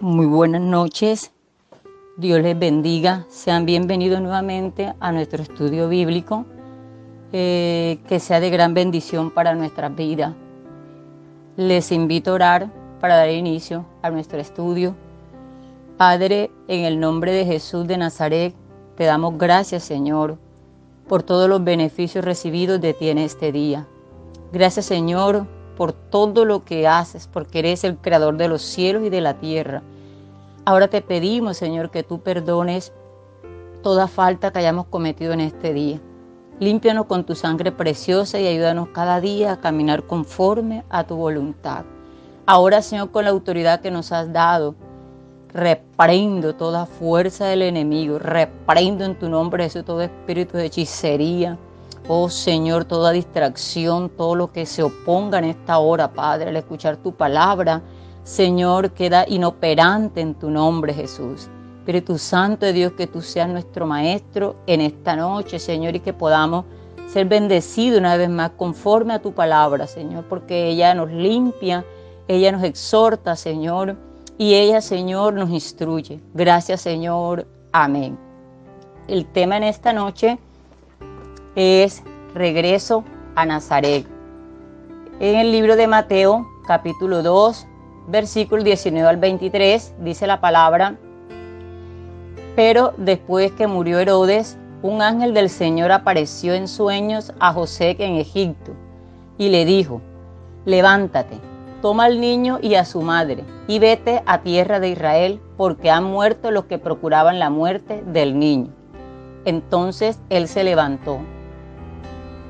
Muy buenas noches, Dios les bendiga, sean bienvenidos nuevamente a nuestro estudio bíblico, que sea de gran bendición para nuestras vidas. Les invito a orar para dar inicio a nuestro estudio. Padre, en el nombre de Jesús de Nazaret, te damos gracias, Señor, por todos los beneficios recibidos de ti en este día. Gracias, Señor, por todo lo que haces, porque eres el creador de los cielos y de la tierra. Ahora te pedimos, Señor, que tú perdones toda falta que hayamos cometido en este día. Límpianos con tu sangre preciosa y ayúdanos cada día a caminar conforme a tu voluntad. Ahora, Señor, con la autoridad que nos has dado, reprendo toda fuerza del enemigo, reprendo en tu nombre, Jesús, todo espíritu de hechicería. Oh Señor, toda distracción, todo lo que se oponga en esta hora, Padre, al escuchar tu palabra, Señor, queda inoperante en tu nombre, Jesús. Espíritu Santo de Dios, que tú seas nuestro Maestro en esta noche, Señor, y que podamos ser bendecidos una vez más conforme a tu palabra, Señor, porque ella nos limpia, ella nos exhorta, Señor, y ella, Señor, nos instruye. Gracias, Señor. Amén. El tema en esta noche es regreso a Nazaret. En el libro de Mateo, capítulo 2, versículo 19 al 23, dice la palabra: pero después que murió Herodes, un ángel del Señor apareció en sueños a José en Egipto y le dijo: levántate, toma al niño y a su madre y vete a tierra de Israel, porque han muerto los que procuraban la muerte del niño. Entonces él se levantó,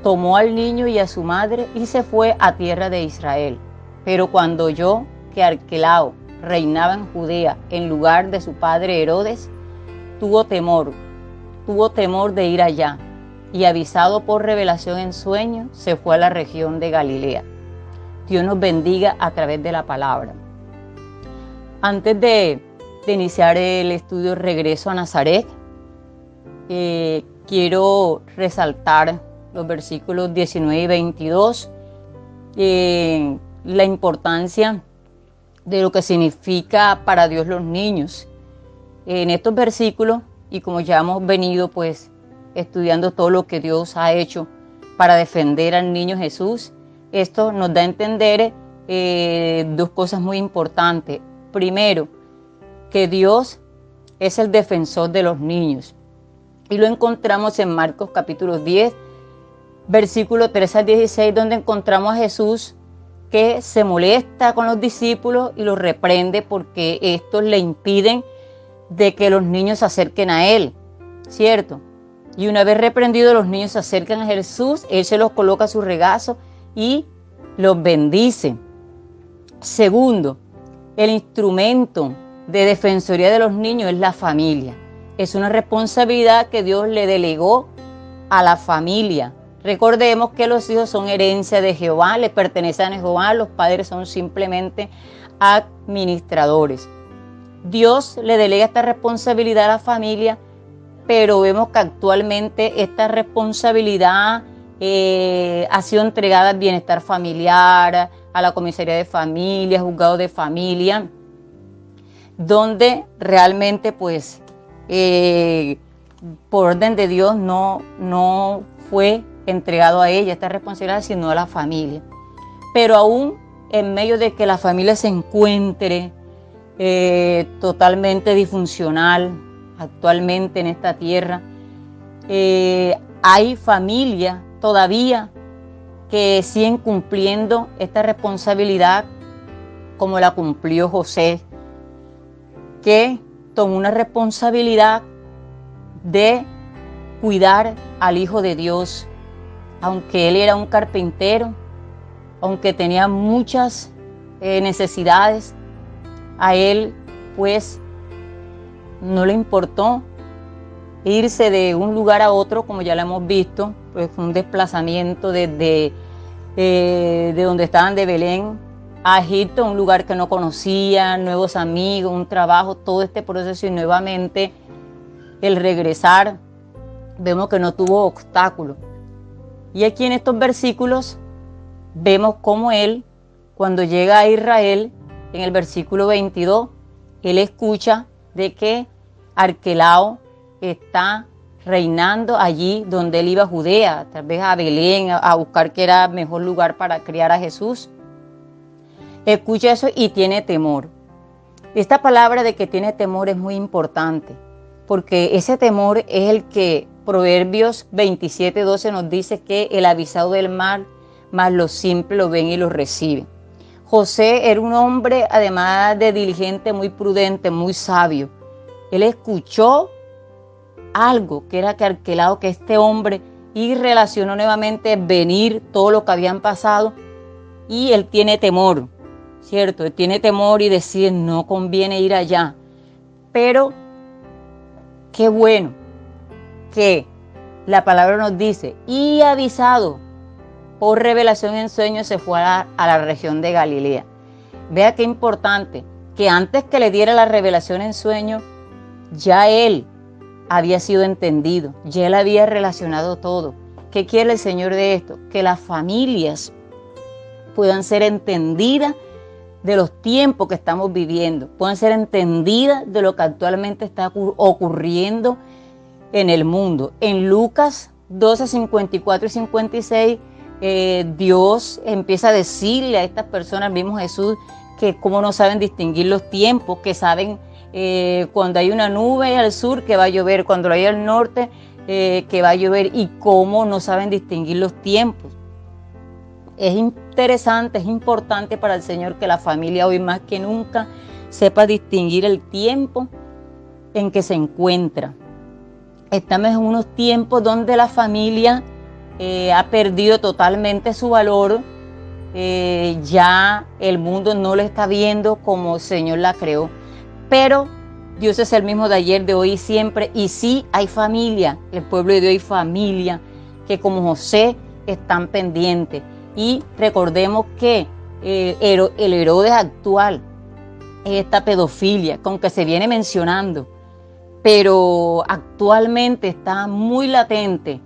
tomó al niño y a su madre y se fue a tierra de Israel. Pero cuando oyó que Arquelao reinaba en Judea en lugar de su padre Herodes, tuvo temor de ir allá, y avisado por revelación en sueño, se fue a la región de Galilea. Dios nos bendiga a través de la palabra. Antes de iniciar el estudio Regreso a Nazaret, quiero resaltar los versículos 19 y 22, la importancia de lo que significa para Dios los niños. En estos versículos, y como ya hemos venido pues estudiando todo lo que Dios ha hecho para defender al niño Jesús, esto nos da a entender dos cosas muy importantes. Primero, que Dios es el defensor de los niños. Y lo encontramos en Marcos capítulo 10, versículo 13 al 16, donde encontramos a Jesús que se molesta con los discípulos y los reprende porque estos le impiden de que los niños se acerquen a Él, ¿cierto? Y una vez reprendidos, los niños se acercan a Jesús, Él se los coloca a su regazo y los bendice. Segundo, el instrumento de defensoría de los niños es la familia. Es una responsabilidad que Dios le delegó a la familia. Recordemos que los hijos son herencia de Jehová, le pertenecen a Jehová, los padres son simplemente administradores. Dios le delega esta responsabilidad a la familia, pero vemos que actualmente esta responsabilidad ha sido entregada al bienestar familiar, a la comisaría de familia, juzgado de familia, donde realmente pues por orden de Dios no fue entregado a ella esta responsabilidad, sino a la familia. Pero aún en medio de que la familia se encuentre totalmente disfuncional actualmente en esta tierra, hay familias todavía que siguen cumpliendo esta responsabilidad como la cumplió José, que tomó una responsabilidad de cuidar al Hijo de Dios, aunque él era un carpintero, aunque tenía muchas necesidades, a él pues no le importó irse de un lugar a otro, como ya lo hemos visto, pues fue un desplazamiento desde de donde estaban, de Belén a Egipto, un lugar que no conocían, nuevos amigos, un trabajo, todo este proceso, y nuevamente el regresar, vemos que no tuvo obstáculos. Y aquí en estos versículos vemos cómo él, cuando llega a Israel, en el versículo 22, él escucha de que Arquelao está reinando allí donde él iba a Judea, tal vez a Belén, a buscar que era mejor lugar para criar a Jesús. Escucha eso y tiene temor. Esta palabra de que tiene temor es muy importante, porque ese temor es el que Proverbios 27:12 nos dice que el avisado del mal, más los simples lo ven y lo reciben. José era un hombre, además de diligente, muy prudente, muy sabio. Él escuchó algo que era que Arquelao, que este hombre, y relacionó nuevamente venir todo lo que habían pasado, y él tiene temor, ¿cierto? Él tiene temor y decide no conviene ir allá. Pero qué bueno que la palabra nos dice, y avisado por revelación en sueños se fue a la región de Galilea. Vea qué importante, que antes que le diera la revelación en sueños, ya él había sido entendido, ya él había relacionado todo. ¿Qué quiere el Señor de esto? Que las familias puedan ser entendidas de los tiempos que estamos viviendo, puedan ser entendidas de lo que actualmente está ocurriendo en el mundo. En Lucas 12, 54 y 56, Dios empieza a decirle a estas personas, mismo Jesús, que cómo no saben distinguir los tiempos, que saben cuando hay una nube al sur que va a llover, cuando hay al norte que va a llover, y cómo no saben distinguir los tiempos. Es interesante, es importante para el Señor que la familia hoy más que nunca sepa distinguir el tiempo en que se encuentra. Estamos en unos tiempos donde la familia ha perdido totalmente su valor. Ya el mundo no la está viendo como el Señor la creó. Pero Dios es el mismo de ayer, de hoy y siempre. Y sí hay familia, el pueblo de Dios hay familia que como José están pendientes. Y recordemos que el Herodes actual es esta pedofilia, con que se viene mencionando, pero actualmente está muy latente.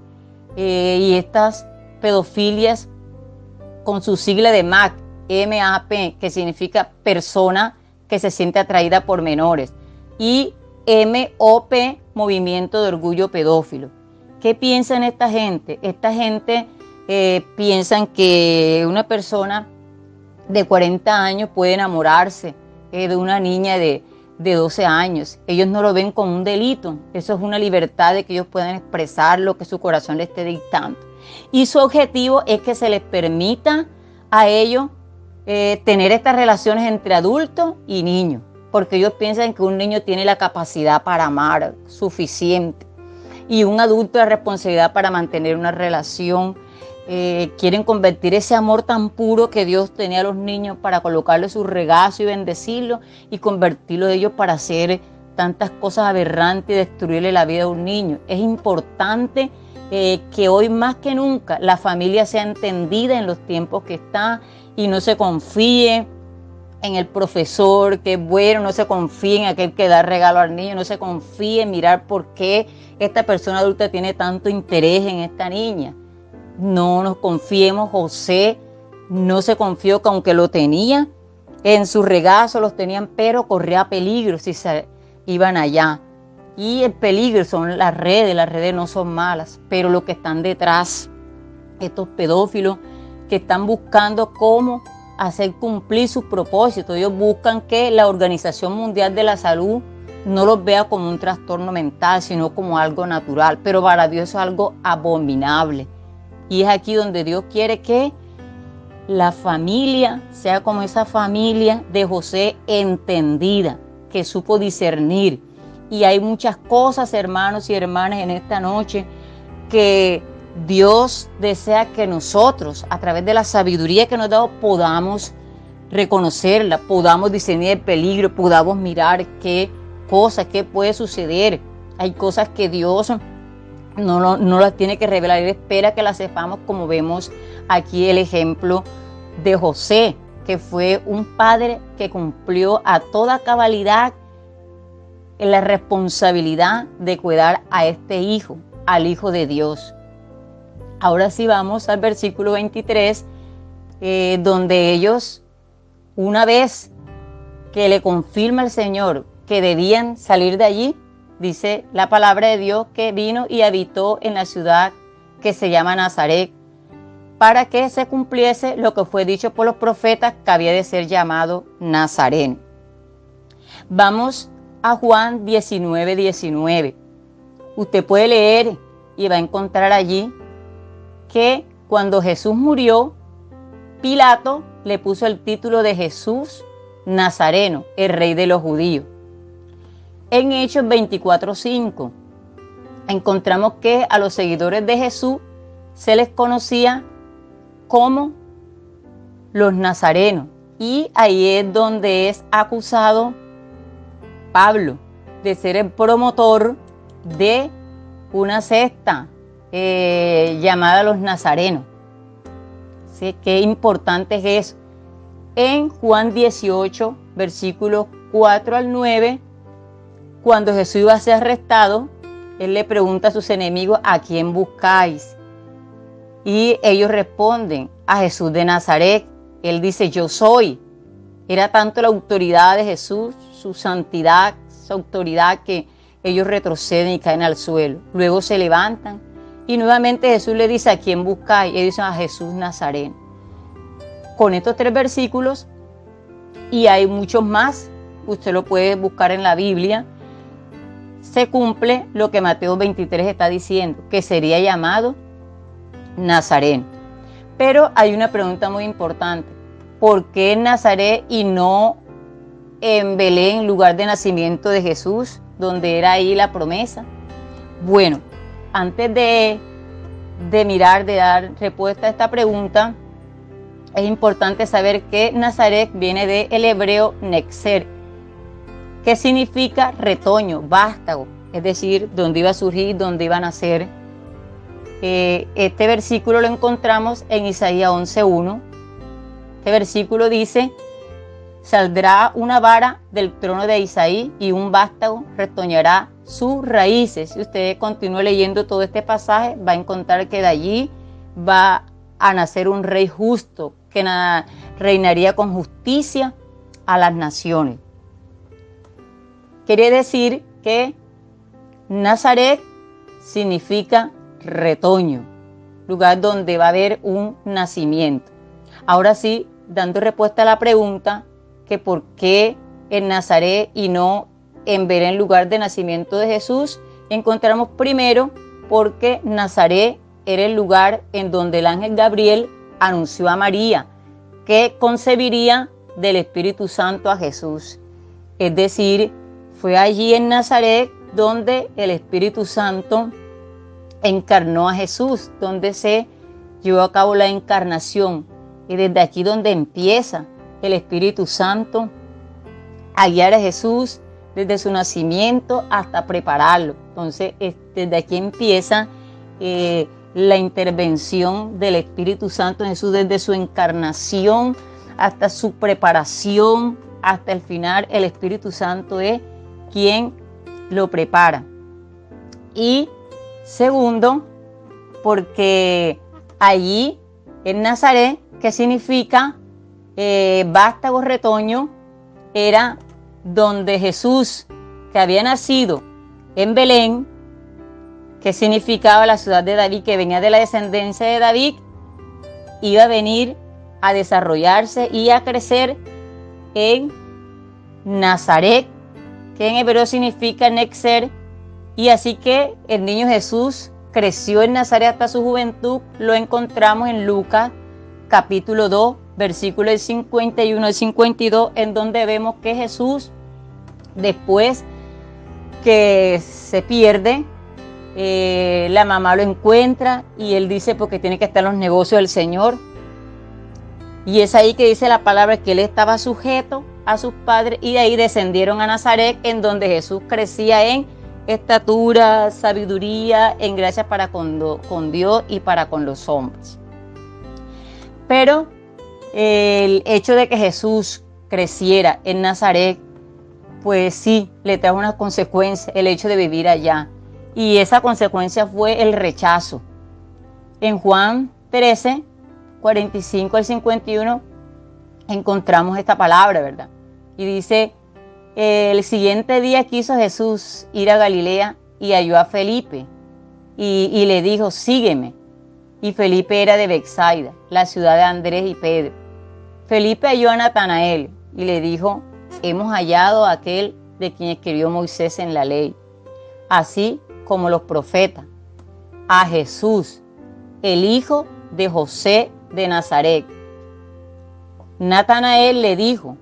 Y estas pedofilias con su sigla de MAP, M-A-P, que significa persona que se siente atraída por menores, y M-O-P, movimiento de orgullo pedófilo. ¿Qué piensan esta gente? Esta gente piensan que una persona de 40 años puede enamorarse de una niña de 12 años. Ellos no lo ven como un delito. Eso es una libertad de que ellos puedan expresar lo que su corazón les esté dictando. Y su objetivo es que se les permita a ellos tener estas relaciones entre adultos y niños, porque ellos piensan que un niño tiene la capacidad para amar suficiente y un adulto la responsabilidad para mantener una relación. Quieren convertir ese amor tan puro que Dios tenía a los niños para colocarle su regazo y bendecirlo, y convertirlo de ellos para hacer tantas cosas aberrantes y destruirle la vida a un niño. Es importante que hoy más que nunca la familia sea entendida en los tiempos que está y no se confíe en el profesor que es bueno, no se confíe en aquel que da regalo al niño, no se confíe en mirar por qué esta persona adulta tiene tanto interés en esta niña. No nos confiemos. José no se confió, que aunque lo tenía en su regazo, los tenían, pero corría peligro si se iban allá. Y el peligro son las redes no son malas, pero lo que están detrás, estos pedófilos que están buscando cómo hacer cumplir sus propósitos. Ellos buscan que la Organización Mundial de la Salud no los vea como un trastorno mental, sino como algo natural, pero para Dios es algo abominable. Y es aquí donde Dios quiere que la familia sea como esa familia de José, entendida, que supo discernir. Y hay muchas cosas, hermanos y hermanas, en esta noche que Dios desea que nosotros, a través de la sabiduría que nos ha dado, podamos reconocerla, podamos discernir el peligro, podamos mirar qué cosas, qué puede suceder. Hay cosas que Dios no las tiene que revelar, Él espera que las sepamos, como vemos aquí el ejemplo de José, que fue un padre que cumplió a toda cabalidad en la responsabilidad de cuidar a este hijo, al Hijo de Dios. Ahora sí vamos al versículo 23, donde ellos, una vez que le confirma el Señor que debían salir de allí, dice la palabra de Dios que vino y habitó en la ciudad que se llama Nazaret, para que se cumpliese lo que fue dicho por los profetas, que había de ser llamado Nazareno. Vamos a Juan 19:19. Usted puede leer y va a encontrar allí que cuando Jesús murió, Pilato le puso el título de Jesús Nazareno, el rey de los judíos. En Hechos 24:5 encontramos que a los seguidores de Jesús se les conocía como los nazarenos, y ahí es donde es acusado Pablo de ser el promotor de una secta llamada los nazarenos. ¿Sí? Qué importante es eso. En Juan 18, versículos 4 al 9, cuando Jesús iba a ser arrestado, él le pregunta a sus enemigos: ¿a quién buscáis? Y ellos responden: a Jesús de Nazaret. Él dice: yo soy. Era tanto la autoridad de Jesús, su santidad, su autoridad, que ellos retroceden y caen al suelo. Luego se levantan y nuevamente Jesús le dice: ¿a quién buscáis? Y ellos dicen: a Jesús Nazareno. Con estos 3 versículos, y hay muchos más, usted lo puede buscar en la Biblia, se cumple lo que Mateo 23 está diciendo, que sería llamado Nazareno. Pero hay una pregunta muy importante: ¿por qué en Nazaret y no en Belén, lugar de nacimiento de Jesús, donde era ahí la promesa? Bueno, antes de dar respuesta a esta pregunta, es importante saber que Nazaret viene del hebreo Netzer, que significa retoño, vástago, es decir, donde iba a surgir, donde iba a nacer. Este versículo lo encontramos en Isaías 11:1. Este versículo dice: saldrá una vara del trono de Isaí y un vástago retoñará sus raíces. Si usted continúa leyendo todo este pasaje, va a encontrar que de allí va a nacer un rey justo que reinaría con justicia a las naciones. Quiere decir que Nazaret significa retoño, lugar donde va a haber un nacimiento. Ahora sí, dando respuesta a la pregunta, que por qué en Nazaret y no en Belén, lugar de nacimiento de Jesús, encontramos primero porque Nazaret era el lugar en donde el ángel Gabriel anunció a María que concebiría del Espíritu Santo a Jesús. Es decir, fue allí en Nazaret donde el Espíritu Santo encarnó a Jesús, donde se llevó a cabo la encarnación. Y desde aquí donde empieza el Espíritu Santo a guiar a Jesús desde su nacimiento hasta prepararlo. Entonces, desde aquí empieza la intervención del Espíritu Santo en Jesús, desde su encarnación hasta su preparación, hasta el final. El Espíritu Santo es quien lo prepara. Y segundo, porque allí en Nazaret, que significa vástago, retoño, era donde Jesús, que había nacido en Belén, que significaba la ciudad de David, que venía de la descendencia de David, iba a venir a desarrollarse y a crecer en Nazaret, que en hebreo significa Netzer. Y así que el niño Jesús creció en Nazaret hasta su juventud. Lo encontramos en Lucas capítulo 2, versículos 51 al 52, en donde vemos que Jesús, después que se pierde, la mamá lo encuentra y él dice porque tiene que estar en los negocios del Señor. Y es ahí que dice la palabra que él estaba sujeto a sus padres, y de ahí descendieron a Nazaret, en donde Jesús crecía en estatura, sabiduría, en gracia para con Dios y para con los hombres. Pero el hecho de que Jesús creciera en Nazaret, pues sí, le trajo una consecuencia, el hecho de vivir allá. Y esa consecuencia fue el rechazo. En Juan 13, 45 al 51, encontramos esta palabra, ¿verdad? Y dice, el siguiente día quiso Jesús ir a Galilea y halló a Felipe y le dijo, sígueme. Y Felipe era de Betsaida, la ciudad de Andrés y Pedro. Felipe halló a Natanael y le dijo, hemos hallado a aquel de quien escribió Moisés en la ley, así como los profetas, a Jesús, el hijo de José de Nazaret. Natanael le dijo,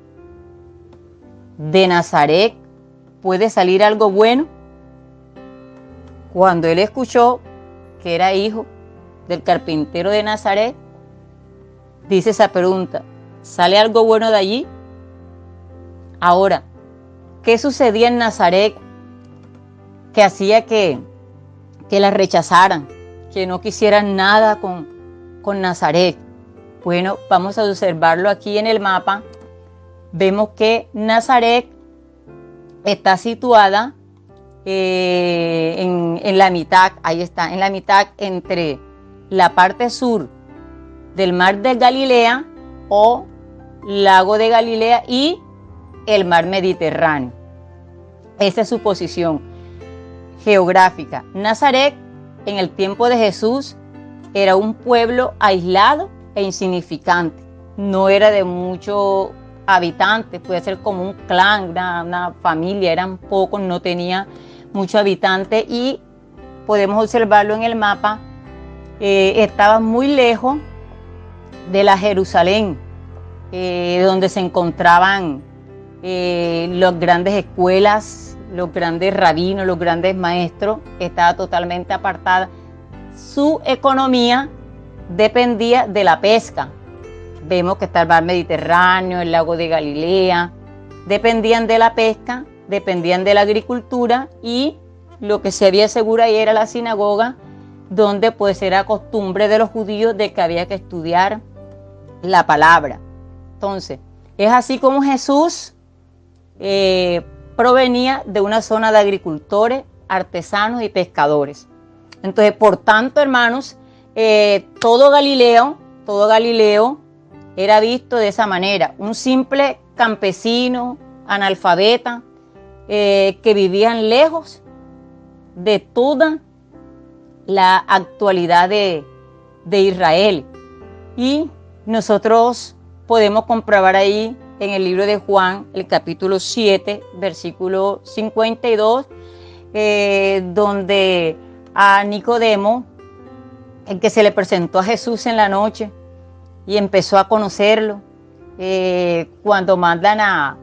¿de Nazaret puede salir algo bueno? Cuando él escuchó que era hijo del carpintero de Nazaret, dice esa pregunta, ¿sale algo bueno de allí? Ahora, ¿qué sucedía en Nazaret que hacía que la rechazaran, que no quisieran nada con Nazaret? Bueno, vamos a observarlo aquí en el mapa. Vemos que Nazaret está situada en la mitad, ahí está, en la mitad entre la parte sur del mar de Galilea o lago de Galilea y el mar Mediterráneo. Esa es su posición geográfica. Nazaret, en el tiempo de Jesús, era un pueblo aislado e insignificante. No era de muchos habitantes, puede ser como un clan, una familia, eran pocos, no tenía muchos habitantes y podemos observarlo en el mapa. Estaba muy lejos de la Jerusalén, donde se encontraban las grandes escuelas, los grandes rabinos, los grandes maestros. Estaba totalmente apartada. Su economía dependía de la pesca. Vemos que está el mar Mediterráneo, el lago de Galilea, dependían de la pesca, dependían de la agricultura y lo que se había seguro ahí era la sinagoga, donde pues era costumbre de los judíos de que había que estudiar la palabra. Entonces, es así como Jesús provenía de una zona de agricultores, artesanos y pescadores. Entonces, por tanto, hermanos, todo Galileo era visto de esa manera, un simple campesino, analfabeta, que vivían lejos de toda la actualidad de Israel. Y nosotros podemos comprobar ahí en el libro de Juan, el capítulo 7, versículo 52, donde a Nicodemo, el que se le presentó a Jesús en la noche y empezó a conocerlo, cuando mandan a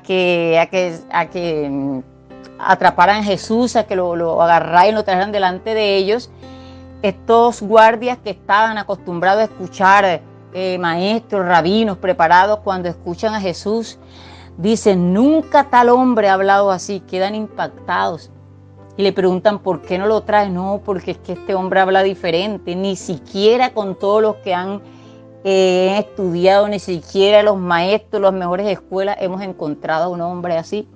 que atraparan a Jesús, a que lo agarraran y lo trajeran delante de ellos, estos guardias que estaban acostumbrados a escuchar maestros, rabinos preparados, cuando escuchan a Jesús, dicen, nunca tal hombre ha hablado así, quedan impactados y le preguntan, ¿por qué no lo traes? No, porque es que este hombre habla diferente, ni siquiera con todos los que han estudiado, ni siquiera los maestros, las mejores escuelas, hemos encontrado a un hombre así.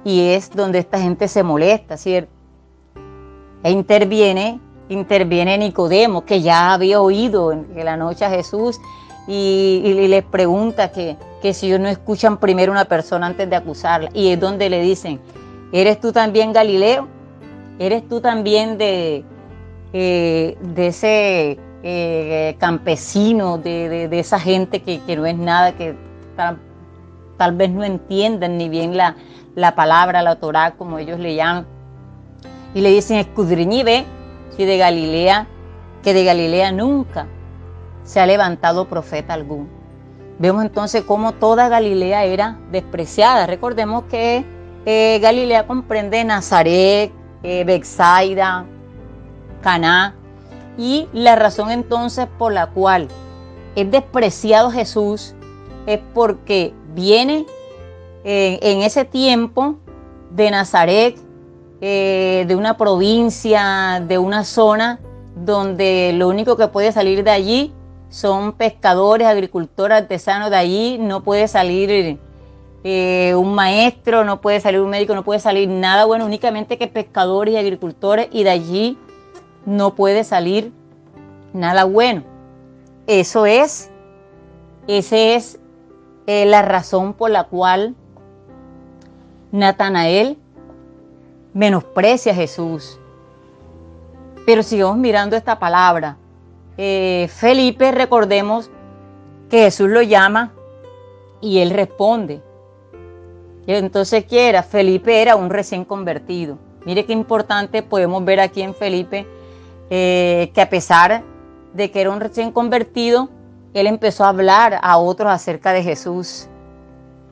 Y es donde esta gente se molesta, ¿cierto? E interviene Nicodemo, que ya había oído en la noche a Jesús, y les pregunta que si ellos no escuchan primero a una persona antes de acusarla. Y es donde le dicen, ¿eres tú también Galileo? ¿Eres tú también de ese campesino, de esa gente que no es nada, que tal vez no entiendan ni bien la palabra, la Torá, como ellos le llaman? Y le dicen, escudriñá y ve si de Galilea nunca se ha levantado profeta alguno. Vemos entonces cómo toda Galilea era despreciada. Recordemos que Galilea comprende Nazaret, Betsaida, Caná, y la razón entonces por la cual es despreciado Jesús es porque viene en ese tiempo de Nazaret, de una provincia, de una zona donde lo único que puede salir de allí son pescadores, agricultores, artesanos. De allí no puede salir un maestro, no puede salir un médico, no puede salir nada bueno, únicamente que pescadores y agricultores, y de allí no puede salir nada bueno. Ese es la razón por la cual Natanael menosprecia a Jesús. Pero sigamos mirando esta palabra. Felipe, recordemos que Jesús lo llama y él responde. Entonces, ¿qué era? Felipe era un recién convertido. Mire qué importante podemos ver aquí en Felipe, que a pesar de que era un recién convertido, él empezó a hablar a otros acerca de Jesús.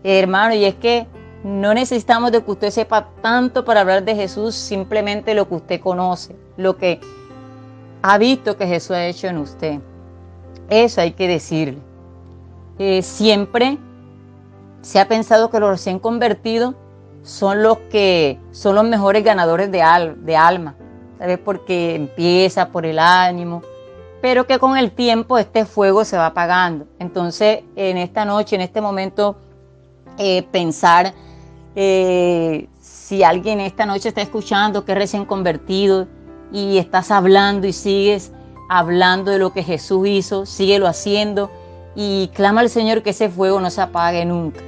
Hermano, y es que no necesitamos de que usted sepa tanto para hablar de Jesús, simplemente lo que usted conoce, lo que ha visto que Jesús ha hecho en usted. Eso hay que decirle. Siempre se ha pensado que los recién convertidos son los mejores ganadores de alma, ¿sabes? Porque empieza por el ánimo, pero que con el tiempo este fuego se va apagando. Entonces, en esta noche, en este momento, pensar si alguien esta noche está escuchando que es recién convertido y estás hablando y sigues hablando de lo que Jesús hizo, síguelo haciendo y clama al Señor que ese fuego no se apague nunca.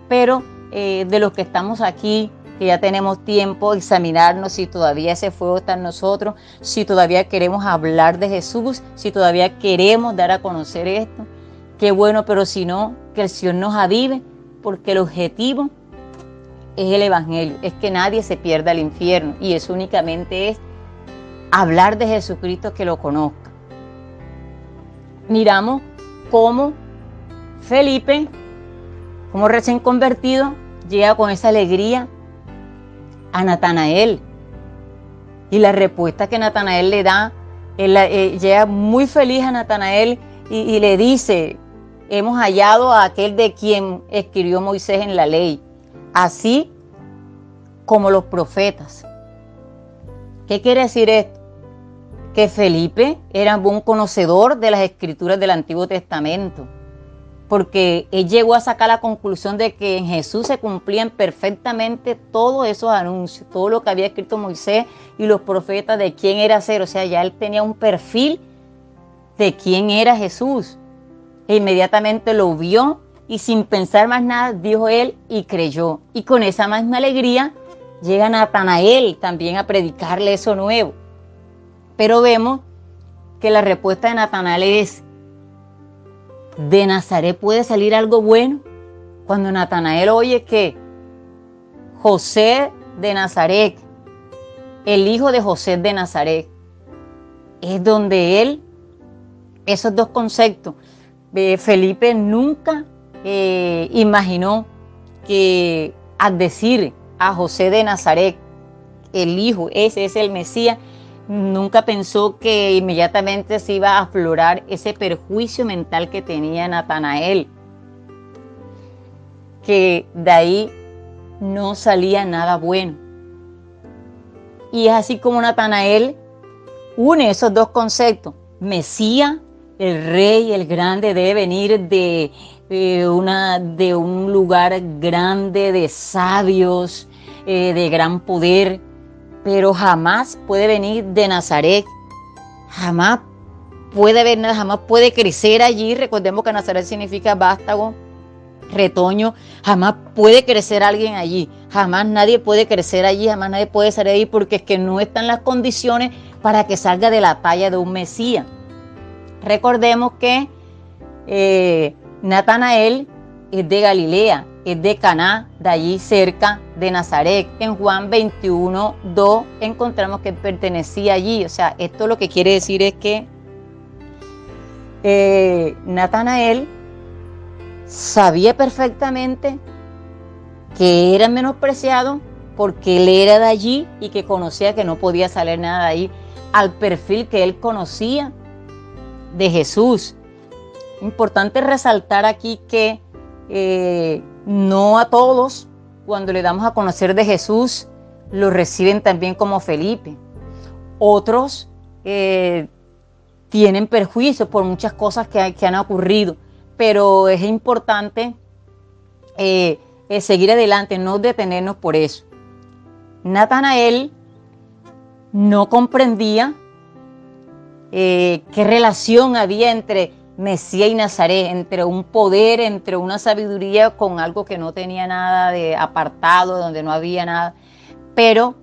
Pero de los que estamos aquí, que ya tenemos tiempo, examinarnos si todavía ese fuego está en nosotros, si todavía queremos hablar de Jesús, si todavía queremos dar a conocer esto, qué bueno, pero si no, que el Señor nos avive, porque el objetivo es el Evangelio, es que nadie se pierda al infierno, y eso únicamente es hablar de Jesucristo, que lo conozca. Miramos cómo Felipe, como recién convertido, llega con esa alegría a Natanael. Y la respuesta que Natanael le da, llega muy feliz a Natanael y le dice: hemos hallado a aquel de quien escribió Moisés en la ley, así como los profetas. ¿Qué quiere decir esto? Que Felipe era un conocedor de las escrituras del Antiguo Testamento, porque él llegó a sacar la conclusión de que en Jesús se cumplían perfectamente todos esos anuncios, todo lo que había escrito Moisés y los profetas de quién era ser. O sea, ya él tenía un perfil de quién era Jesús. E inmediatamente lo vio y sin pensar más nada, dijo él y creyó. Y con esa misma alegría llega Natanael también a predicarle eso nuevo. Pero vemos que la respuesta de Natanael es: ¿de Nazaret puede salir algo bueno? Cuando Natanael oye que José de Nazaret, el hijo de José de Nazaret, es donde él, esos dos conceptos, Felipe nunca imaginó que al decir a José de Nazaret, el hijo, ese es el Mesías, nunca pensó que inmediatamente se iba a aflorar ese perjuicio mental que tenía Natanael, que de ahí no salía nada bueno. Y es así como Natanael une esos dos conceptos. Mesías, el rey, el grande, debe venir de un lugar grande, de sabios, de gran poder, pero jamás puede venir de Nazaret, jamás puede crecer allí. Recordemos que Nazaret significa vástago, retoño. Jamás puede crecer alguien allí, jamás nadie puede crecer allí, jamás nadie puede salir allí, porque es que no están las condiciones para que salga de la talla de un Mesías. Recordemos que Natanael es de Galilea, es de Caná, de allí cerca de Nazaret. En Juan 21:2 encontramos que pertenecía allí. O sea, esto lo que quiere decir es que Natanael sabía perfectamente que era menospreciado porque él era de allí y que conocía que no podía salir nada de allí, al perfil que él conocía de Jesús. Importante resaltar aquí que no a todos, cuando le damos a conocer de Jesús, lo reciben también como Felipe. Otros tienen perjuicios por muchas cosas que han ocurrido, pero es importante seguir adelante, no detenernos por eso. Natanael no comprendía qué relación había entre Mesías y Nazaret, entre un poder, entre una sabiduría con algo que no tenía nada de apartado, donde no había nada. Pero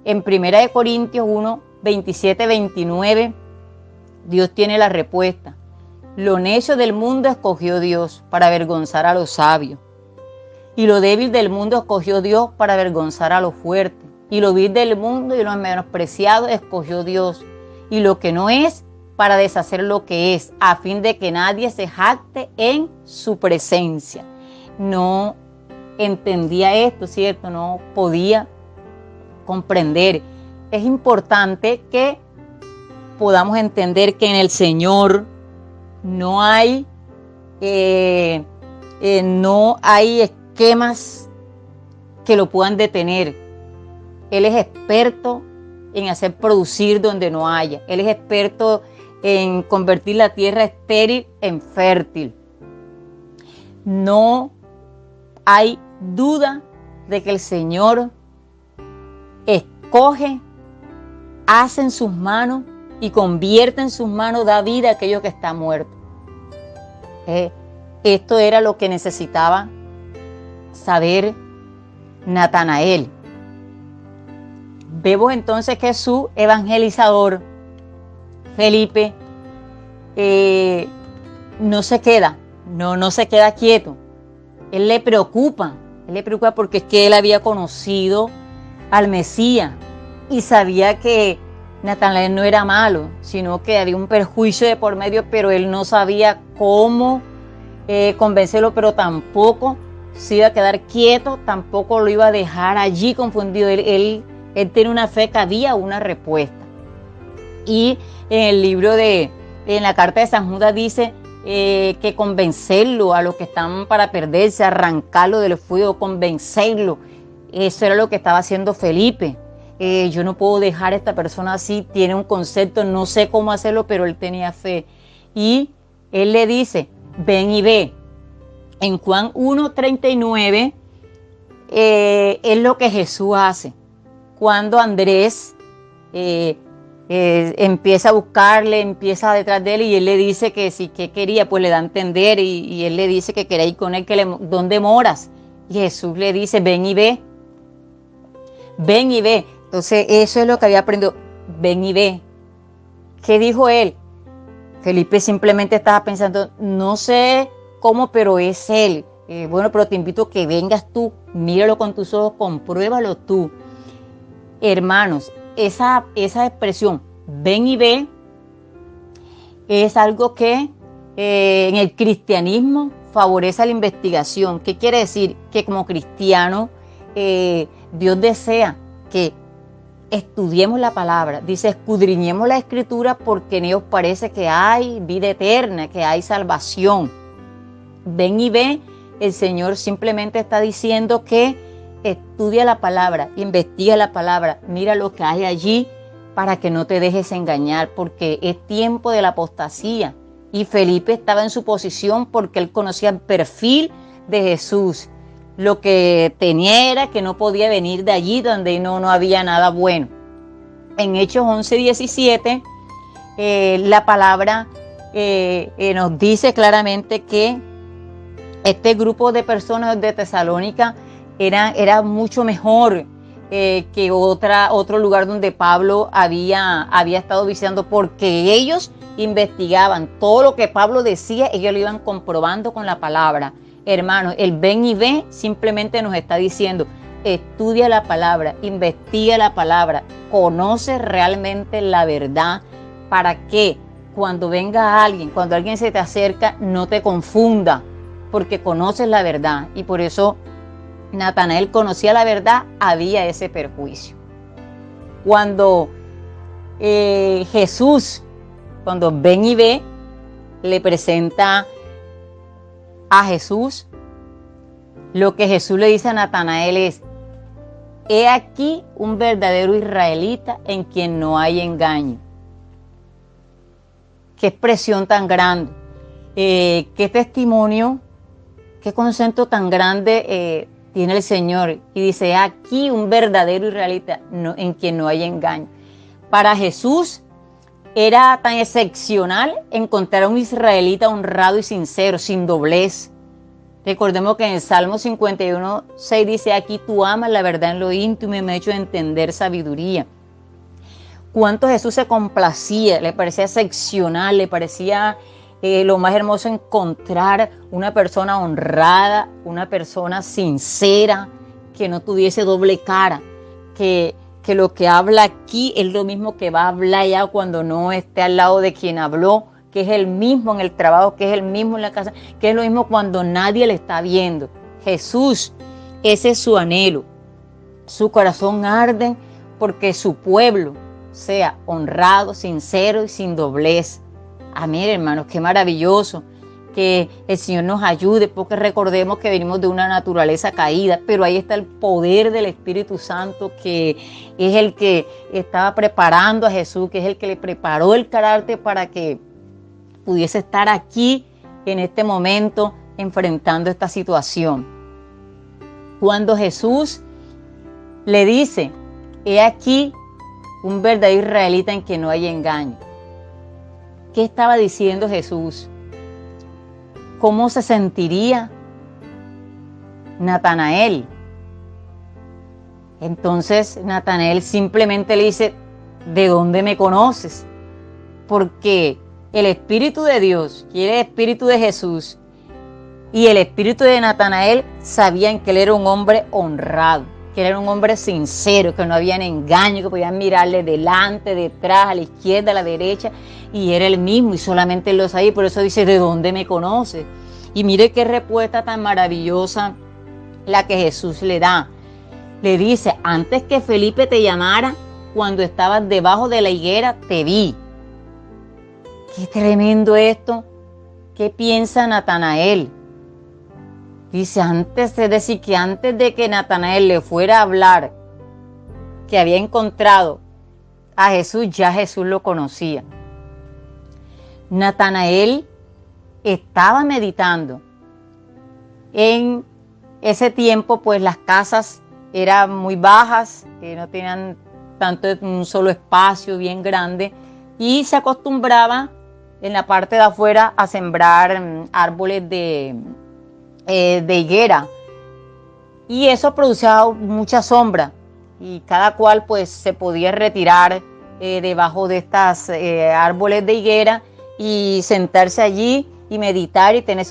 en 1 Corintios 1, 27, 29, Dios tiene la respuesta. Lo necio del mundo escogió Dios para avergonzar a los sabios. Y lo débil del mundo escogió Dios para avergonzar a los fuertes. Y lo vil del mundo y lo menospreciado escogió Dios. Y lo que no es, para deshacer lo que es, a fin de que nadie se jacte en su presencia. No entendía esto, ¿cierto? No podía comprender. Es importante que podamos entender que en el Señor no hay esquemas que lo puedan detener. Él es experto en hacer producir donde no haya. Él es experto en convertir la tierra estéril en fértil. No hay duda de que el Señor escoge, hace en sus manos y convierte en sus manos, da vida a aquello que está muerto. Esto era lo que necesitaba saber Natanael. Vemos entonces que su evangelizador, Felipe, no se queda quieto. Él le preocupa porque es que él había conocido al Mesías y sabía que Natanael no era malo, sino que había un perjuicio de por medio, pero él no sabía cómo convencerlo, pero tampoco se iba a quedar quieto, tampoco lo iba a dejar allí confundido. Él tiene una fe que había una respuesta. Y en la carta de San Judas dice que convencerlo a los que están para perderse, arrancarlo del fuego, convencerlo. Eso era lo que estaba haciendo Felipe. Yo no puedo dejar a esta persona así, tiene un concepto, no sé cómo hacerlo, pero él tenía fe. Y él le dice, ven y ve. En Juan 1:39 es lo que Jesús hace. Cuando Andrés empieza a buscarle, empieza detrás de él y él le dice que si que quería, pues le da a entender y él le dice que quería ir con él, ¿dónde moras? Y Jesús le dice, ven y ve. Ven y ve. Entonces eso es lo que había aprendido, ven y ve. ¿Qué dijo él? Felipe simplemente estaba pensando, no sé cómo, pero es él. Bueno, pero te invito a que vengas tú, míralo con tus ojos, compruébalo tú. Hermanos, esa expresión, ven y ve, es algo que en el cristianismo favorece la investigación. ¿Qué quiere decir? Que como cristiano, Dios desea que estudiemos la palabra. Dice, escudriñemos la escritura porque en ellos parece que hay vida eterna, que hay salvación. Ven y ve, el Señor simplemente está diciendo que estudia la palabra, investiga la palabra, mira lo que hay allí para que no te dejes engañar, porque es tiempo de la apostasía. Y Felipe estaba en su posición porque él conocía el perfil de Jesús. Lo que tenía era que no podía venir de allí donde no había nada bueno. En Hechos 11:17, la palabra nos dice claramente que este grupo de personas de Tesalónica era mucho mejor que otro lugar donde Pablo había estado visitando, porque ellos investigaban todo lo que Pablo decía, ellos lo iban comprobando con la palabra. Hermanos, el ven y ve simplemente nos está diciendo, estudia la palabra, investiga la palabra, conoce realmente la verdad, para que cuando venga alguien, cuando alguien se te acerca, no te confunda, porque conoces la verdad. Y por eso Natanael conocía la verdad, había ese perjuicio. Cuando Jesús, cuando ven y ve, le presenta a Jesús, lo que Jesús le dice a Natanael es, he aquí un verdadero israelita en quien no hay engaño. Qué expresión tan grande, qué testimonio, qué concepto tan grande tiene el Señor. Y dice, aquí un verdadero israelita en quien no hay engaño. Para Jesús, Era tan excepcional encontrar a un israelita honrado y sincero, sin doblez. Recordemos que en el Salmo 51:6 dice: aquí tú amas la verdad en lo íntimo y me has hecho entender sabiduría. Cuánto Jesús se complacía, le parecía excepcional, le parecía lo más hermoso encontrar una persona honrada, una persona sincera, que no tuviese doble cara, que lo que habla aquí es lo mismo que va a hablar ya cuando no esté al lado de quien habló, que es el mismo en el trabajo, que es el mismo en la casa, que es lo mismo cuando nadie le está viendo. Jesús, ese es su anhelo. Su corazón arde porque su pueblo sea honrado, sincero y sin doblez. Amén, hermanos, qué maravilloso que el Señor nos ayude, porque recordemos que venimos de una naturaleza caída, pero ahí está el poder del Espíritu Santo, que es el que estaba preparando a Jesús, que es el que le preparó el carácter para que pudiese estar aquí en este momento enfrentando esta situación. Cuando Jesús le dice: he aquí un verdadero israelita en que no hay engaño. ¿Qué estaba diciendo Jesús? ¿Cómo se sentiría Natanael? Entonces Natanael simplemente le dice: ¿de dónde me conoces? Porque el Espíritu de Dios, que era el Espíritu de Jesús, y el Espíritu de Natanael sabían que él era un hombre honrado, que era un hombre sincero, que no había engaño, que podían mirarle delante, detrás, a la izquierda, a la derecha, y era el mismo, y solamente él lo sabía. Por eso dice: ¿de dónde me conoces? Y mire qué respuesta tan maravillosa la que Jesús le da. Le dice: antes que Felipe te llamara, cuando estabas debajo de la higuera, te vi. Qué tremendo esto. ¿Qué piensa Natanael? Dice: antes, es decir, que antes de que Natanael le fuera a hablar que había encontrado a Jesús, ya Jesús lo conocía. Natanael estaba meditando. En ese tiempo, pues las casas eran muy bajas, no tenían tanto un solo espacio bien grande, y se acostumbraba en la parte de afuera a sembrar árboles de higuera, y eso producía mucha sombra, y cada cual pues se podía retirar debajo de estas árboles de higuera y sentarse allí y meditar y tener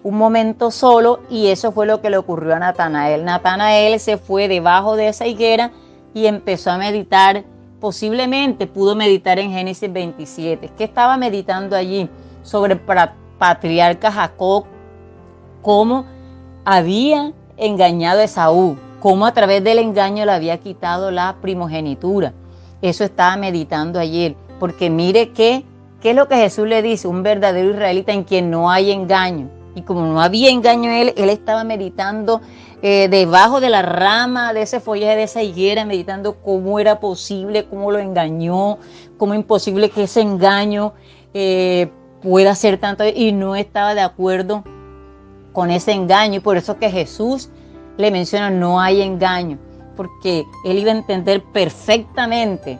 un momento solo. Y eso fue lo que le ocurrió a Natanael. Natanael se fue debajo de esa higuera y empezó a meditar. Posiblemente pudo meditar en Génesis 27. ¿Qué estaba meditando allí? Sobre el patriarca Jacob, cómo había engañado a Esaú, cómo a través del engaño le había quitado la primogenitura. Eso estaba meditando ayer, porque mire qué es lo que Jesús le dice: un verdadero israelita en quien no hay engaño. Y como no había engaño en él estaba meditando debajo de la rama de ese follaje de esa higuera, meditando cómo era posible, cómo lo engañó, cómo es imposible que ese engaño pueda ser tanto, y no estaba de acuerdo con ese engaño. Y por eso que Jesús le menciona: no hay engaño, porque él iba a entender perfectamente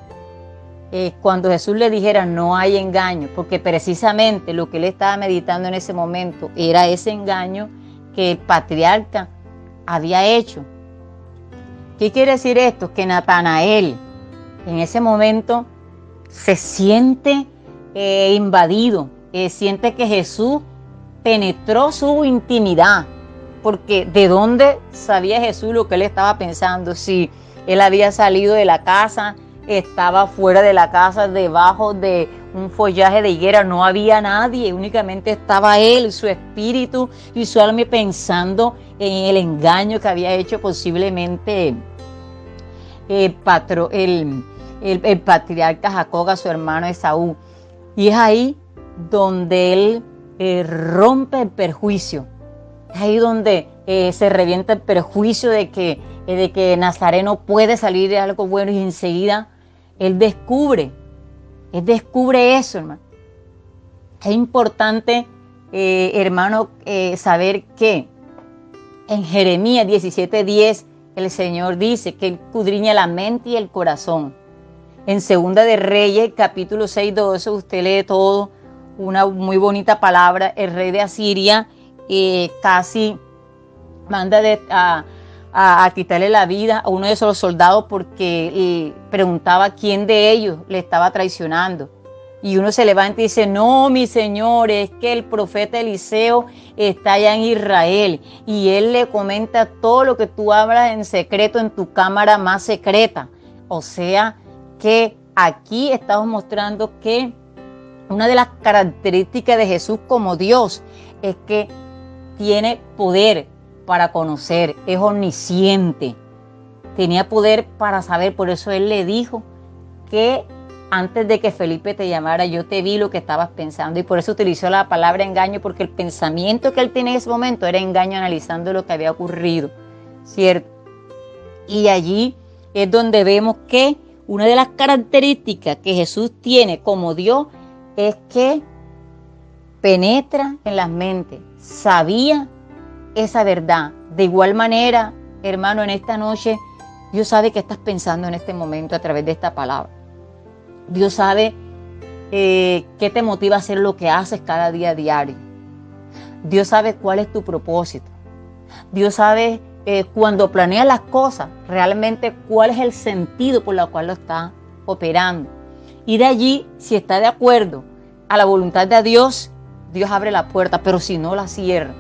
cuando Jesús le dijera: no hay engaño, porque precisamente lo que él estaba meditando en ese momento era ese engaño que el patriarca había hecho. ¿Qué quiere decir esto? Que Natanael en ese momento se siente invadido, siente que Jesús penetró su intimidad, porque ¿de dónde sabía Jesús lo que él estaba pensando? Si él había salido de la casa, estaba fuera de la casa, debajo de un follaje de higuera, no había nadie, únicamente estaba él, su espíritu y su alma, pensando en el engaño que había hecho posiblemente el patriarca Jacob a su hermano Esaú. Y es ahí donde él rompe el perjuicio, es ahí donde se revienta el perjuicio de que Nazaret no puede salir de algo bueno, y enseguida él descubre eso, hermano. Es importante, hermano, saber que en Jeremías 17:10 el Señor dice que él escudriña la mente y el corazón. En Segunda de Reyes, capítulo 6:12, usted lee todo, una muy bonita palabra. El rey de Asiria casi manda a quitarle la vida a uno de esos soldados porque preguntaba quién de ellos le estaba traicionando. Y uno se levanta y dice, no, mi señor, es que el profeta Eliseo está allá en Israel. Y él le comenta todo lo que tú hablas en secreto en tu cámara más secreta. O sea que aquí estamos mostrando que una de las características de Jesús como Dios es que tiene poder para conocer, es omnisciente. Tenía poder para saber, por eso él le dijo que antes de que Felipe te llamara, yo te vi lo que estabas pensando, y por eso utilizó la palabra engaño, porque el pensamiento que él tenía en ese momento era engaño, analizando lo que había ocurrido, ¿cierto? Y allí es donde vemos que una de las características que Jesús tiene como Dios es que penetra en las mentes, sabía esa verdad. De igual manera, hermano, en esta noche, Dios sabe qué estás pensando en este momento a través de esta palabra. Dios sabe qué te motiva a hacer lo que haces cada día diario. Dios sabe cuál es tu propósito. Dios sabe cuando planeas las cosas, realmente cuál es el sentido por el cual lo estás operando. Y de allí, si está de acuerdo a la voluntad de Dios, Dios abre la puerta, pero si no, la cierra.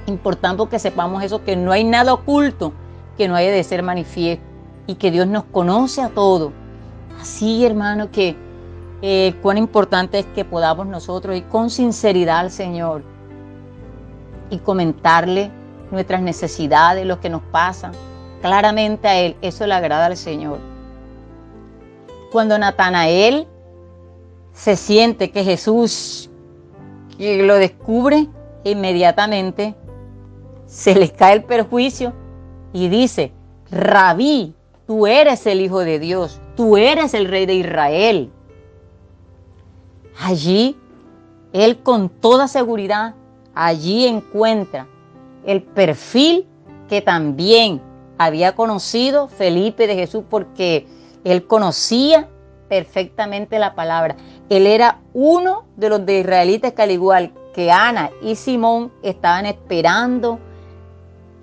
Importante que sepamos eso, que no hay nada oculto que no haya de ser manifiesto y que Dios nos conoce a todos. Así, hermano, que cuán importante es que podamos nosotros ir con sinceridad al Señor y comentarle nuestras necesidades, lo que nos pasa, claramente a Él. Eso le agrada al Señor. Cuando Natanael se siente que Jesús lo descubre, inmediatamente se les cae el perjuicio y dice, Rabí, tú eres el Hijo de Dios, tú eres el Rey de Israel. Allí, él con toda seguridad, allí encuentra el perfil que también había conocido Felipe de Jesús, porque él conocía perfectamente la palabra. Él era uno de los de israelitas que, al igual que Ana y Simón, estaban esperando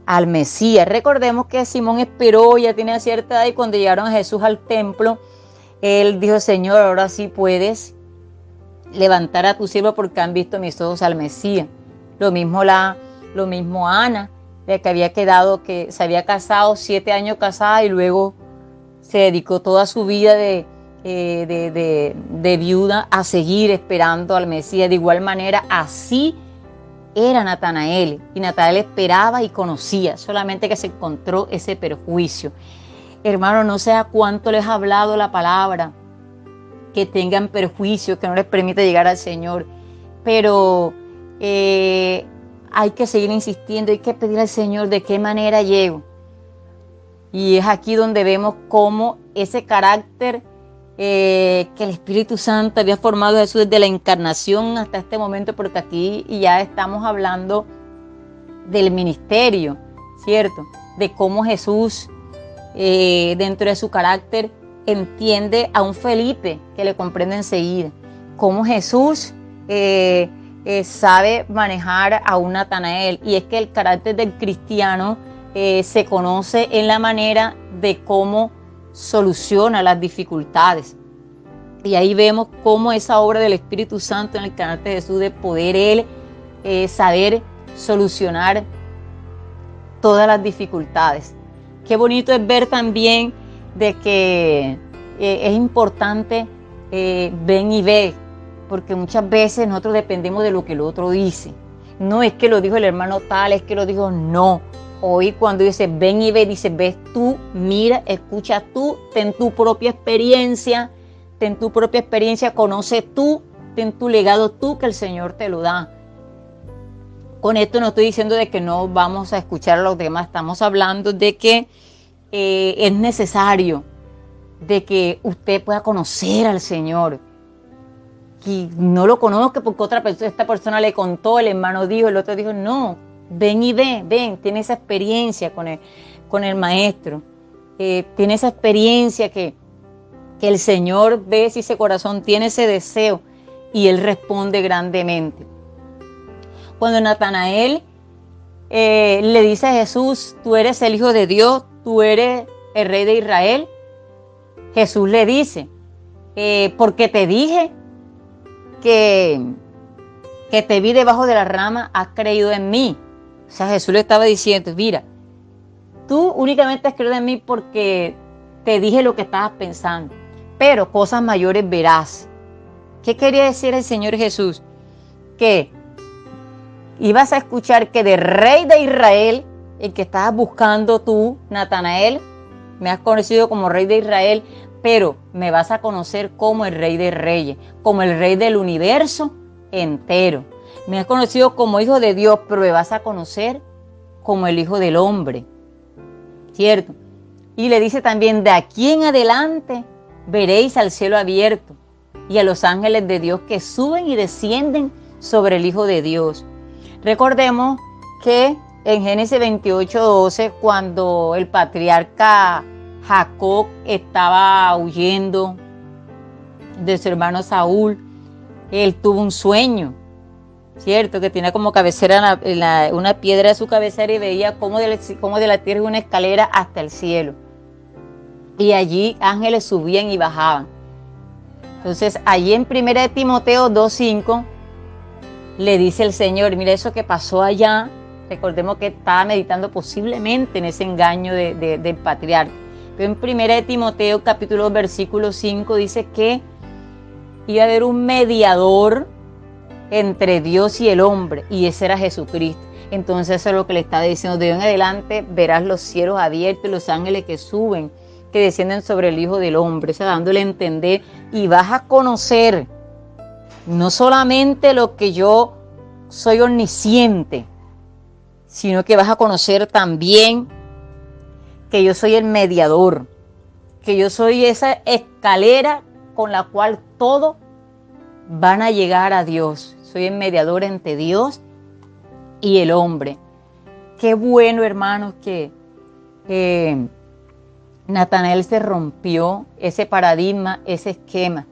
al Mesías. Recordemos que Simón esperó, ya tenía cierta edad, y cuando llegaron a Jesús al templo, él dijo, Señor, ahora sí puedes levantar a tu siervo porque han visto mis ojos al Mesías. Lo mismo Ana, de que había quedado, que se había casado 7 años casada y luego se dedicó toda su vida de viuda a seguir esperando al Mesías. De igual manera, así era Natanael, y Natanael esperaba y conocía, solamente que se encontró ese perjuicio. Hermano, no sé a cuánto les ha hablado la palabra, que tengan perjuicio, que no les permite llegar al Señor, pero hay que seguir insistiendo, hay que pedir al Señor de qué manera llego. Y es aquí donde vemos cómo ese carácter que el Espíritu Santo había formado a Jesús desde la encarnación hasta este momento, porque aquí ya estamos hablando del ministerio, ¿cierto? De cómo Jesús, dentro de su carácter, entiende a un Felipe que le comprende enseguida. Cómo Jesús sabe manejar a un Natanael. Y es que el carácter del cristiano se conoce en la manera de cómo soluciona las dificultades. Y ahí vemos cómo esa obra del Espíritu Santo en el carácter de Jesús, de poder él saber solucionar todas las dificultades. Qué bonito es ver también de que es importante ven y ve, porque muchas veces nosotros dependemos de lo que el otro dice. No es que lo dijo el hermano tal, es que lo dijo, no. Hoy cuando dice ven y ve, dice ves tú, mira, escucha tú, ten tu propia experiencia, conoce tú, ten tu legado tú, que el Señor te lo da. Con esto no estoy diciendo de que no vamos a escuchar a los demás, estamos hablando de que es necesario de que usted pueda conocer al Señor. Y no lo conozca porque esta persona le contó, el hermano dijo, el otro dijo, no, ven y ven, tiene esa experiencia con el maestro, tiene esa experiencia que que el Señor ve si ese corazón tiene ese deseo y Él responde grandemente. Cuando Natanael le dice a Jesús, tú eres el Hijo de Dios, tú eres el Rey de Israel, Jesús le dice, porque te dije que te vi debajo de la rama, has creído en mí. O sea, Jesús le estaba diciendo, mira, tú únicamente has creído en mí porque te dije lo que estabas pensando, pero cosas mayores verás. ¿Qué quería decir el Señor Jesús? Que ibas a escuchar que de Rey de Israel, el que estabas buscando tú, Natanael, me has conocido como Rey de Israel, pero me vas a conocer como el Rey de Reyes, como el Rey del universo entero. Me has conocido como Hijo de Dios, pero me vas a conocer como el Hijo del Hombre, ¿cierto? Y le dice también, de aquí en adelante veréis al cielo abierto y a los ángeles de Dios que suben y descienden sobre el Hijo de Dios. Recordemos que en Génesis 28:12, cuando el patriarca Jacob estaba huyendo de su hermano Saúl, él tuvo un sueño, ¿cierto? Que tenía como cabecera una piedra de su cabecera y veía cómo de la tierra una escalera hasta el cielo. Y allí ángeles subían y bajaban. Entonces, allí en 1 Timoteo 2:5, le dice el Señor, mira eso que pasó allá. Recordemos que estaba meditando posiblemente en ese engaño del patriarca. Pero en 1 Timoteo capítulo 2, versículo 5 dice que iba a haber un mediador entre Dios y el hombre, y ese era Jesucristo. Entonces eso es lo que le está diciendo, de hoy en adelante verás los cielos abiertos, los ángeles que suben, que descienden sobre el Hijo del Hombre, o sea, dándole a entender, y vas a conocer no solamente lo que yo soy omnisciente, sino que vas a conocer también que yo soy el mediador, que yo soy esa escalera con la cual todos van a llegar a Dios. Soy el mediador entre Dios y el hombre. Qué bueno, hermanos, que Natanael se rompió ese paradigma, ese esquema,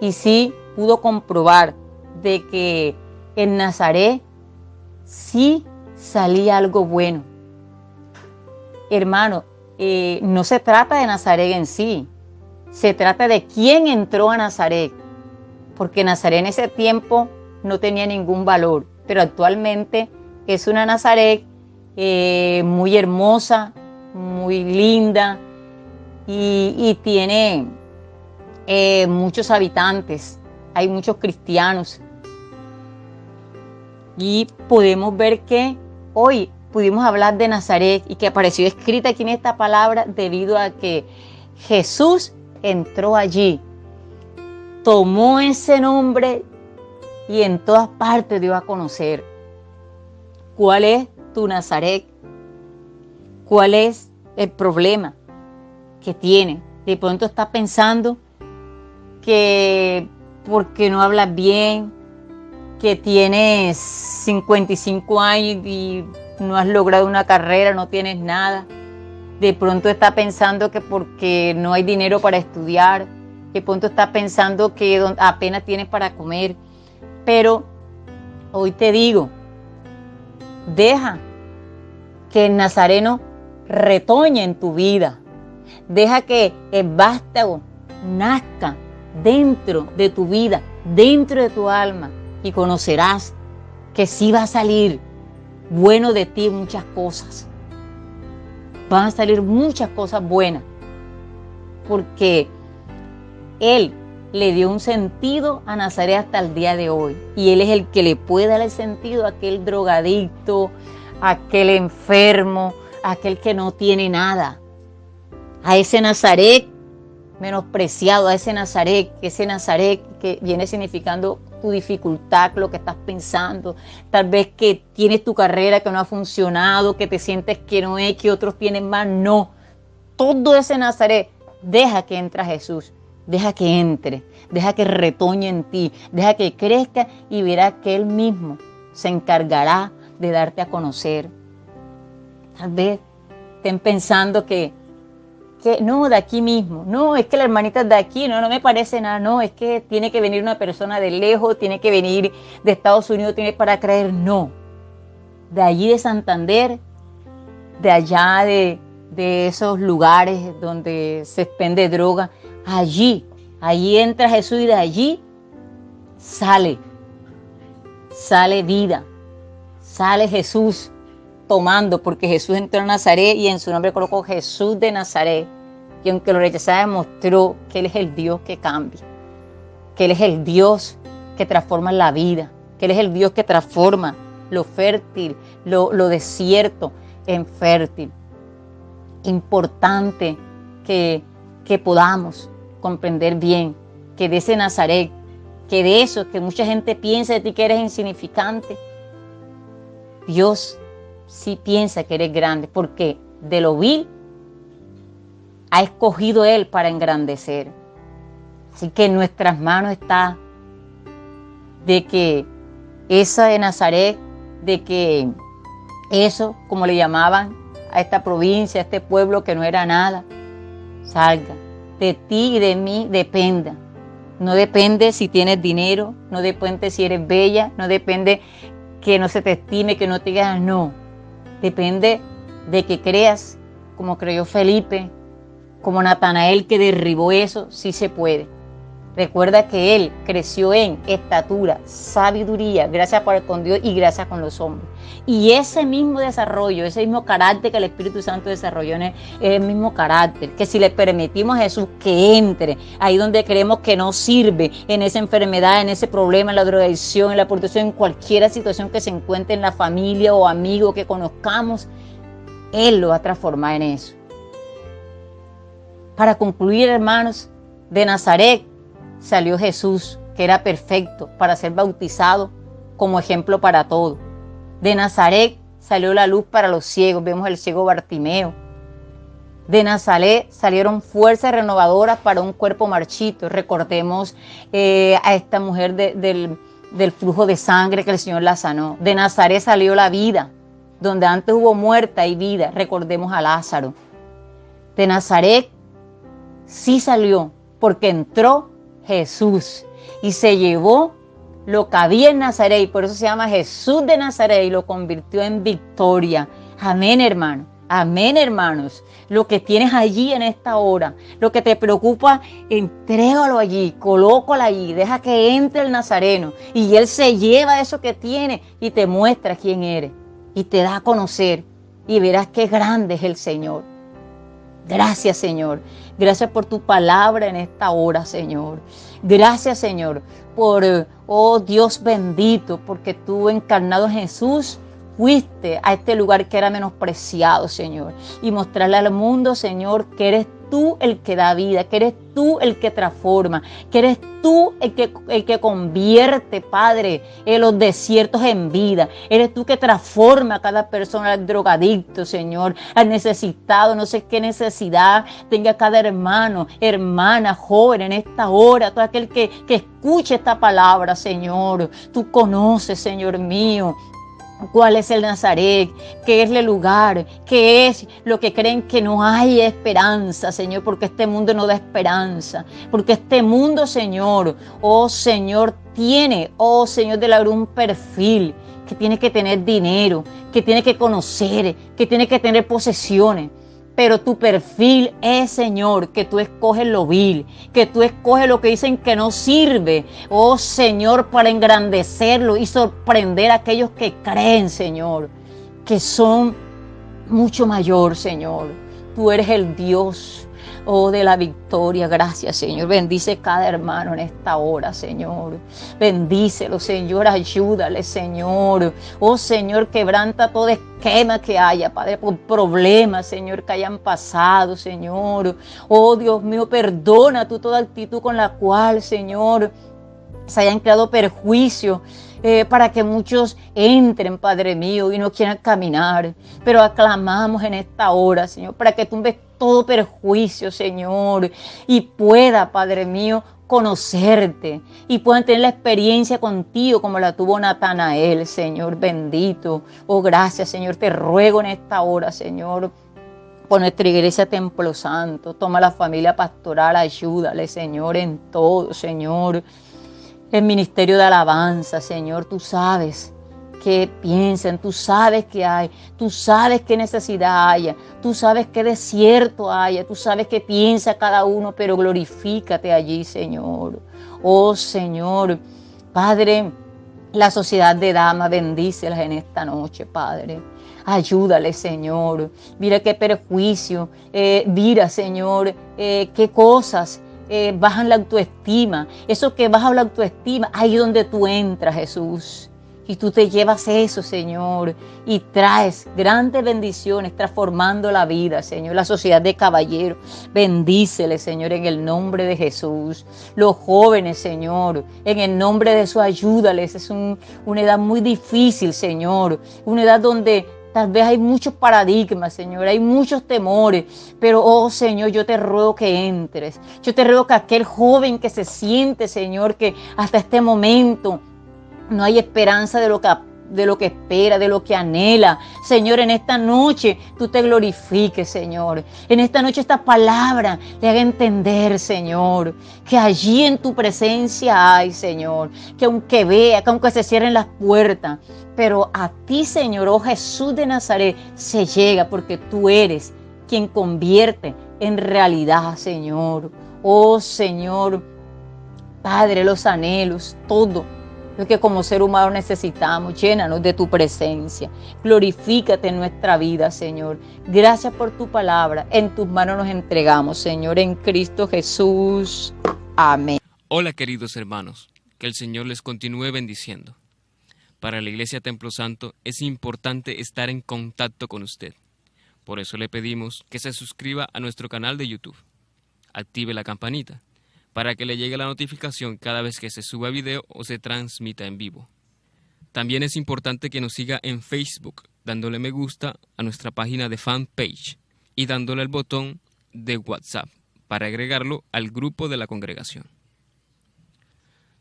y sí pudo comprobar de que en Nazaret sí salía algo bueno. Hermano, no se trata de Nazaret en sí, se trata de quién entró a Nazaret, porque Nazaret en ese tiempo no tenía ningún valor, pero actualmente es una Nazaret muy hermosa, muy linda, y tiene muchos habitantes, hay muchos cristianos, y podemos ver que hoy pudimos hablar de Nazaret y que apareció escrita aquí en esta palabra debido a que Jesús entró allí, tomó ese nombre y en todas partes dio a conocer. ¿Cuál es tu Nazaret? ¿Cuál es el problema que tiene? De pronto estás pensando que porque no hablas bien, que tienes 55 años y no has logrado una carrera, no tienes nada. De pronto estás pensando que porque no hay dinero para estudiar. De pronto estás pensando que apenas tienes para comer. Pero hoy te digo, deja que el nazareno retoñe en tu vida. Deja que el vástago nazca dentro de tu vida, dentro de tu alma, y conocerás que sí va a salir bueno de ti muchas cosas. Van a salir muchas cosas buenas, porque Él le dio un sentido a Nazaret hasta el día de hoy, y Él es el que le puede dar el sentido a aquel drogadicto, a aquel enfermo, a aquel que no tiene nada, a ese Nazaret menospreciado, a ese Nazaret que viene significando tu dificultad, lo que estás pensando, tal vez que tienes tu carrera que no ha funcionado, que te sientes que no es, que otros tienen más, no. Todo ese Nazaret, deja que entre a Jesús, deja que entre, deja que retoñe en ti, deja que crezca y verás que Él mismo se encargará de darte a conocer. Tal vez estén pensando que que no, de aquí mismo, no, es que la hermanita es de aquí, no me parece nada, no, es que tiene que venir una persona de lejos, tiene que venir de Estados Unidos, tiene para creer, no. De allí de Santander, de allá de esos lugares donde se expende droga, allí entra Jesús y de allí sale vida, sale Jesús tomando, porque Jesús entró a Nazaret y en su nombre colocó Jesús de Nazaret, y aunque lo rechazaba demostró que Él es el Dios que cambia, que Él es el Dios que transforma la vida, que Él es el Dios que transforma lo fértil, lo desierto en fértil. Importante que podamos comprender bien que de ese Nazaret, que de eso que mucha gente piensa de ti que eres insignificante, Dios sí piensa que eres grande, porque de lo vil ha escogido Él para engrandecer. Así que en nuestras manos está de que esa de Nazaret, de que eso, como le llamaban a esta provincia, a este pueblo que no era nada, salga. De ti y de mí dependa. No depende si tienes dinero, no depende si eres bella, no depende que no se te estime, que no te digas no. Depende de que creas como creyó Felipe, como Natanael que derribó eso, sí se puede. Recuerda que él creció en estatura, sabiduría, gracia para con Dios y gracia con los hombres. Y ese mismo desarrollo, ese mismo carácter que el Espíritu Santo desarrolló es el mismo carácter, que si le permitimos a Jesús que entre ahí donde creemos que no sirve, en esa enfermedad, en ese problema, en la drogadicción, en la prostitución, en cualquier situación que se encuentre en la familia o amigo que conozcamos, Él lo va a transformar en eso. Para concluir, hermanos, de Nazaret salió Jesús, que era perfecto para ser bautizado como ejemplo para todo. De Nazaret salió la luz para los ciegos, vemos el ciego Bartimeo. De Nazaret salieron fuerzas renovadoras para un cuerpo marchito. Recordemos a esta mujer del flujo de sangre que el Señor la sanó. De Nazaret salió la vida, donde antes hubo muerte y vida. Recordemos a Lázaro. De Nazaret sí salió, porque entró Jesús y se llevó lo que había en Nazaret, y por eso se llama Jesús de Nazaret, y lo convirtió en victoria. Amén, hermano. Amén, hermanos. Lo que tienes allí en esta hora, lo que te preocupa, entrégalo allí, colócalo allí, deja que entre el Nazareno y Él se lleva eso que tiene y te muestra quién eres y te da a conocer y verás qué grande es el Señor. Gracias, Señor. Gracias por tu palabra en esta hora, Señor. Gracias, Señor, por, oh Dios bendito, porque tú encarnado en Jesús fuiste a este lugar que era menospreciado, Señor, y mostrarle al mundo, Señor, que eres tú el que da vida, que eres tú el que transforma, que eres tú el que convierte, Padre, en los desiertos en vida. Eres tú que transforma a cada persona, al drogadicto, Señor, al necesitado, no sé qué necesidad tenga cada hermano, hermana, joven en esta hora, todo aquel que escuche esta palabra, Señor. Tú conoces, Señor mío, cuál es el Nazaret, qué es el lugar, qué es lo que creen que no hay esperanza, Señor, porque este mundo no da esperanza, porque este mundo, Señor, oh Señor, tiene, oh Señor de la gloria, un perfil que tiene que tener dinero, que tiene que conocer, que tiene que tener posesiones. Pero tu perfil es, Señor, que tú escoges lo vil, que tú escoges lo que dicen que no sirve, oh Señor, para engrandecerlo y sorprender a aquellos que creen, Señor, que son mucho mayor, Señor. Tú eres el Dios, oh, de la victoria. Gracias, Señor. Bendice cada hermano en esta hora, Señor. Bendícelo, Señor. Ayúdale, Señor. Oh, Señor, quebranta todo esquema que haya, Padre, por problemas, Señor, que hayan pasado, Señor. Oh, Dios mío, perdona tú toda actitud con la cual, Señor, se hayan creado perjuicios para que muchos entren, Padre mío, y no quieran caminar. Pero aclamamos en esta hora, Señor, para que tumbes todo perjuicio, Señor, y pueda, Padre mío, conocerte y puedan tener la experiencia contigo como la tuvo Natanael, Señor bendito. Oh, gracias, Señor, te ruego en esta hora, Señor, por nuestra iglesia Templo Santo. Toma la familia pastoral, ayúdale, Señor, en todo, Señor. El ministerio de alabanza, Señor, tú sabes qué piensan, tú sabes qué hay, tú sabes qué necesidad haya, tú sabes qué desierto haya, tú sabes qué piensa cada uno, pero glorifícate allí, Señor. Oh, Señor, Padre, la sociedad de damas, bendícelas en esta noche, Padre. Ayúdale, Señor. Mira qué perjuicio, mira, Señor, qué cosas bajan la autoestima. Eso que baja la autoestima, ahí donde tú entras, Jesús. Y tú te llevas eso, Señor, y traes grandes bendiciones, transformando la vida, Señor. La sociedad de caballeros, bendícele, Señor, en el nombre de Jesús. Los jóvenes, Señor, en el nombre de Jesús, ayúdales. Es una edad muy difícil, Señor. Una edad donde tal vez hay muchos paradigmas, Señor, hay muchos temores, pero, oh Señor, yo te ruego que entres. Yo te ruego que aquel joven que se siente, Señor, que hasta este momento no hay esperanza de lo que espera, de lo que anhela. Señor, en esta noche tú te glorifiques, Señor. En esta noche esta palabra le haga entender, Señor, que allí en tu presencia hay, Señor, que aunque vea, que aunque se cierren las puertas, pero a ti, Señor, oh Jesús de Nazaret, se llega porque tú eres quien convierte en realidad, Señor. Oh, Señor, Padre, los anhelos, todo lo que como ser humano necesitamos, llénanos de tu presencia. Glorifícate en nuestra vida, Señor. Gracias por tu palabra. En tus manos nos entregamos, Señor, en Cristo Jesús. Amén. Hola, queridos hermanos. Que el Señor les continúe bendiciendo. Para la Iglesia Templo Santo es importante estar en contacto con usted. Por eso le pedimos que se suscriba a nuestro canal de YouTube. Active la campanita para que le llegue la notificación cada vez que se suba video o se transmita en vivo. También es importante que nos siga en Facebook, dándole me gusta a nuestra página de fanpage y dándole el botón de WhatsApp para agregarlo al grupo de la congregación.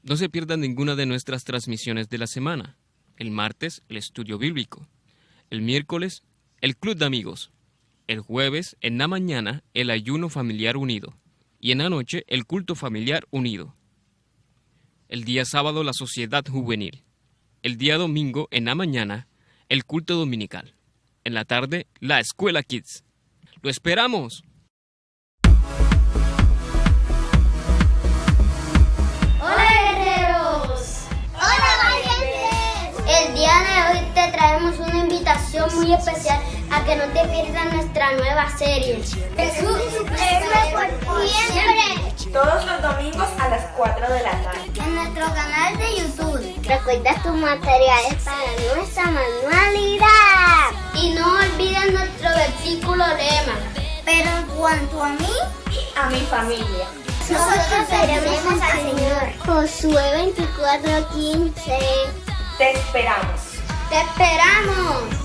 No se pierdan ninguna de nuestras transmisiones de la semana. El martes, el estudio bíblico. El miércoles, el club de amigos. El jueves, en la mañana, el ayuno familiar unido. Y en la noche, el culto familiar unido. El día sábado, la sociedad juvenil. El día domingo, en la mañana, el culto dominical. En la tarde, la escuela Kids. ¡Lo esperamos! ¡Hola, guerreros! ¡Hola, valientes! El día de hoy te traemos una invitación muy especial a que no te pierdas nuestra nueva serie. Jesús por siempre. Todos los domingos a las 4 de la tarde. En nuestro canal de YouTube. Recuerda tus materiales para nuestra manualidad. Y no olvides nuestro versículo lema. Pero en cuanto a mí, A mi familia. nosotros seremos al Señor. Josué 24:15. Te esperamos. ¡Te esperamos!